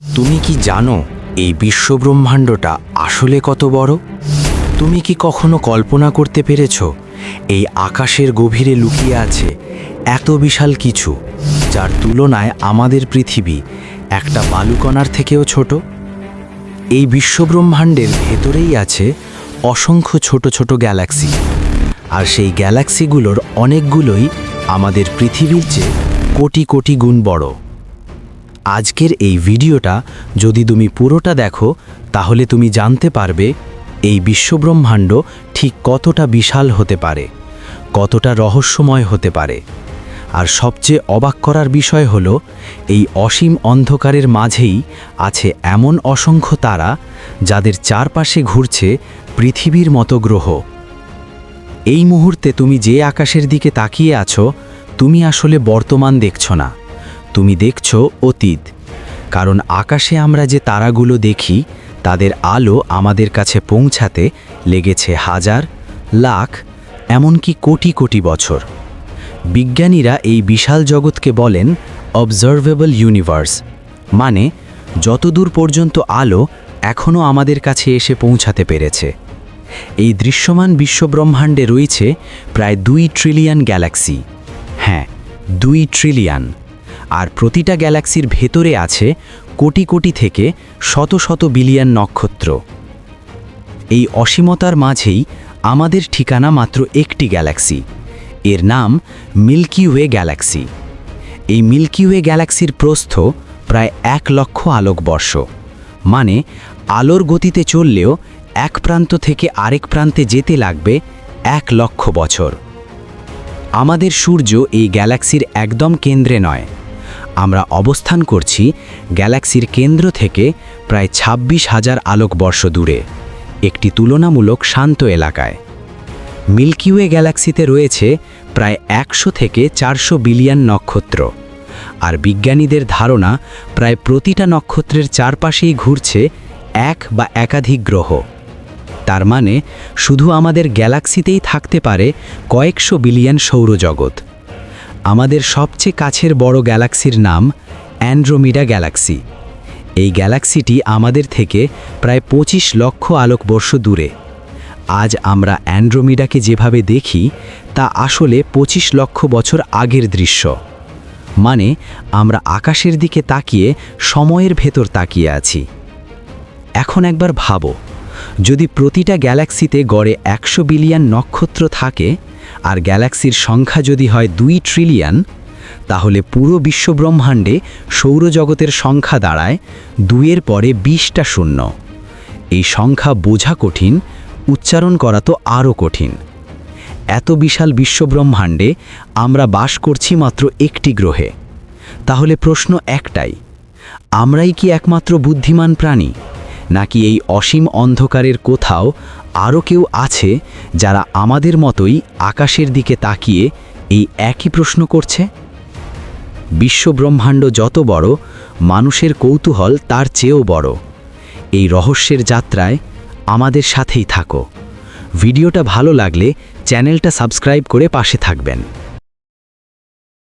তুমি কি জানো এই বিশ্বব্রহ্মাণ্ডটা আসলে কত বড়? তুমি কি কখনো কল্পনা করতে পেরেছো এই আকাশের গভীরে লুকিয়ে আছে এত বিশাল কিছু, যার তুলনায় আমাদের পৃথিবী একটা বালুকণার থেকেও ছোট? এই বিশ্বব্রহ্মাণ্ডের ভেতরেই আছে অসংখ্য ছোট ছোট গ্যালাক্সি, আর সেই গ্যালাক্সিগুলোর অনেকগুলোই আমাদের পৃথিবীর চেয়ে কোটি কোটি গুণ বড়। আজকের এই ভিডিওটা যদি তুমি পুরোটা দেখো, তাহলে তুমি জানতে পারবে এই বিশ্বব্রহ্মাণ্ড ঠিক কতটা বিশাল হতে পারে, কতটা রহস্যময় হতে পারে। আর সবচেয়ে অবাক করার বিষয় হলো, এই অসীম অন্ধকারের মাঝেই আছে এমন অসংখ্য তারা যাদের চারপাশে ঘুরছে পৃথিবীর মতো গ্রহ। এই মুহূর্তে তুমি যে আকাশের দিকে তাকিয়ে আছো, তুমি আসলে বর্তমান দেখছো না, তুমি দেখছো অতীত। কারণ আকাশে আমরা যে তারাগুলো দেখি, তাদের আলো আমাদের কাছে পৌঁছাতে লেগেছে হাজার, লাখ, এমনকি কোটি কোটি বছর। বিজ্ঞানীরা এই বিশাল জগৎকে বলেন অবজারভেবল ইউনিভার্স, মানে যতদূর পর্যন্ত আলো এখনও আমাদের কাছে এসে পৌঁছাতে পেরেছে। এই দৃশ্যমান বিশ্বব্রহ্মাণ্ডে রয়েছে প্রায় 2 ট্রিলিয়ন গ্যালাক্সি। হ্যাঁ, 2 ট্রিলিয়ন। আর প্রতিটা গ্যালাক্সির ভেতরে আছে কোটি কোটি থেকে শত শত বিলিয়ন নক্ষত্র। এই অসীমতার মাঝেই আমাদের ঠিকানা মাত্র একটি গ্যালাক্সি, এর নাম মিল্কি ওয়ে গ্যালাক্সি। এই মিল্কি ওয়ে গ্যালাক্সির প্রস্থ প্রায় 1 লক্ষ আলোকবর্ষ, মানে আলোর গতিতে চললেও এক প্রান্ত থেকে আরেক প্রান্তে যেতে লাগবে 1 লক্ষ বছর। আমাদের সূর্য এই গ্যালাক্সির একদম কেন্দ্রে নয়, আমরা অবস্থান করছি গ্যালাক্সির কেন্দ্র থেকে প্রায় 26,000 আলোকবর্ষ দূরে, একটি তুলনামূলক শান্ত এলাকায়। মিল্কি ওয়ে গ্যালাক্সিতে রয়েছে প্রায় 100 থেকে 400 বিলিয়ন নক্ষত্র, আর বিজ্ঞানীদের ধারণা প্রায় প্রতিটা নক্ষত্রের চারপাশেই ঘুরছে এক বা একাধিক গ্রহ। তার মানে শুধু আমাদের গ্যালাক্সিতেই থাকতে পারে কয়েকশো বিলিয়ন সৌরজগৎ। আমাদের সবচেয়ে কাছের বড় গ্যালাক্সির নাম অ্যান্ড্রোমিডা গ্যালাক্সি। এই গ্যালাক্সিটি আমাদের থেকে প্রায় 25 লক্ষ আলোকবর্ষ দূরে। আজ আমরা অ্যান্ড্রোমিডাকে যেভাবে দেখি, তা আসলে 25 লক্ষ বছর আগের দৃশ্য। মানে আমরা আকাশের দিকে তাকিয়ে সময়ের ভেতর তাকিয়ে আছি। এখন একবার ভাবো, যদি প্রতিটা গ্যালাক্সিতে গড়ে 100 বিলিয়ন নক্ষত্র থাকে, আর গ্যালাক্সির সংখ্যা যদি হয় 2 ট্রিলিয়ন, তাহলে পুরো বিশ্বব্রহ্মাণ্ডে সৌরজগতের সংখ্যা দাঁড়ায় 2-এর পরে 20টা শূন্য। এই সংখ্যা বোঝা কঠিন, উচ্চারণ করা তো আরও কঠিন। এত বিশাল বিশ্বব্রহ্মাণ্ডে আমরা বাস করছি মাত্র একটি গ্রহে। তাহলে প্রশ্ন একটাই, আমরাই কি একমাত্র বুদ্ধিমান প্রাণী, নাকি এই অসীম অন্ধকারের কোথাও আরও কেউ আছে যারা আমাদের মতোই আকাশের দিকে তাকিয়ে এই একই প্রশ্ন করছে? বিশ্বব্রহ্মাণ্ড যত বড়, মানুষের কৌতূহল তার চেয়েও বড়। এই রহস্যের যাত্রায় আমাদের সাথেই থাকো। ভিডিওটা ভালো লাগলে চ্যানেলটা সাবস্ক্রাইব করে পাশে থাকবেন।